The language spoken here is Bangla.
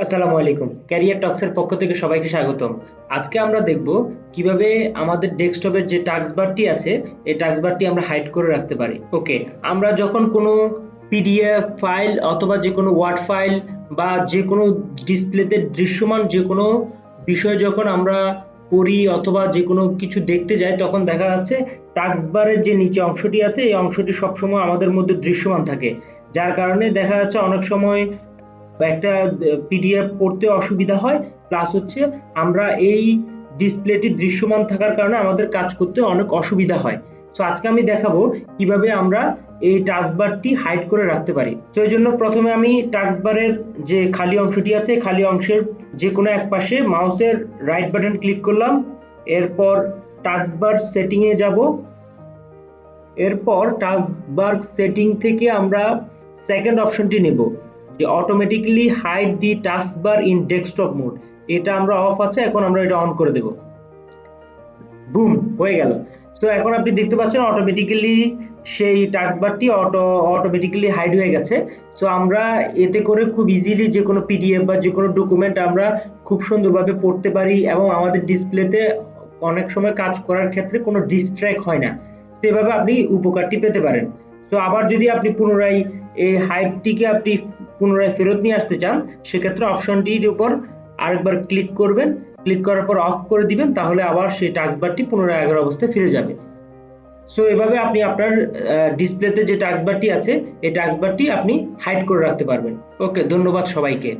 আসসালামু আলাইকুম, ক্যারিয়ার টক্সের পক্ষ থেকে সবাইকে স্বাগতম। আজকে আমরা দেখব কিভাবে আমাদের ডেস্কটপের যে টাস্ক বারটি আছে এই টাস্ক বারটি আমরা হাইড করে রাখতে পারি। ওকে, আমরা যখন কোনো পিডিএফ ফাইল অথবা যে কোনো ওয়ার্ড ফাইল বা যে কোনো ডিসপ্লেতে দৃশ্যমান যে কোনো বিষয় যখন আমরা পড়ি অথবা যে কোনো কিছু দেখতে যাই, তখন দেখা যাচ্ছে টাস্ক বারের যে নিচে অংশটি আছে এই অংশটি সবসময় আমাদের মধ্যে দৃশ্যমান থাকে, যার কারণে দেখা যাচ্ছে অনেক সময় বা একটা পিডিএফ পড়তে অসুবিধা হয়, প্লাস হচ্ছে আমরা এই ডিসপ্লেটি দৃশ্যমান থাকার কারণে আমাদের কাজ করতে অনেক অসুবিধা হয়। সো আজকে আমি দেখাবো কিভাবে আমরা এই টাস্কবারটি হাইড করে রাখতে পারি। তো এই জন্য প্রথমে আমি টাস্কবারের যে খালি অংশটি আছে খালি অংশের যে কোনো এক পাশে মাউসের রাইট বাটন ক্লিক করলাম, এরপর টাস্কবার সেটিং এ যাব। এরপর টাস্কবার সেটিং থেকে আমরা সেকেন্ড অপশনটি নেব, যে automatically hide the taskbar in desktop mode. এটা আমরা অফ আছে, এখন আমরা এটা অন করে দেব। বুম, হয়ে গেল। তো এখন আপনি দেখতে পাচ্ছেন অটোমেটিক্যালি সেই টাস্কবারটি অটোমেটিক্যালি হাইড হয়ে গেছে। সো আমরা এতে করে খুব ইজিলি যে কোনো পিডিএফ বা যে কোনো ডকুমেন্ট আমরা খুব সুন্দরভাবে পড়তে পারি এবং আমাদের ডিসপ্লেতে অনেক সময় কাজ করার ক্ষেত্রে কোনো ডিস্ট্র্যাক্ট হয় না। তো এভাবে আপনি উপকারটি পেতে পারেন। তো আবার যদি আপনি পুনরায় এই হাইডটিকে আপনি পুনরায় ফেরত নিয়ে আসতে চান, সেক্ষেত্রে অপশনটির উপর আরেকবার ক্লিক করবেন, ক্লিক করার পর অফ করে দিবেন, তাহলে আবার সেই টাস্কবারটি পুনরায় আগের অবস্থায় ফিরে যাবে। সো এভাবে আপনি আপনার ডিসপ্লেতে যে টাস্কবারটি আছে এই টাস্কবারটি আপনি হাইড করে রাখতে পারবেন। ওকে, ধন্যবাদ সবাইকে।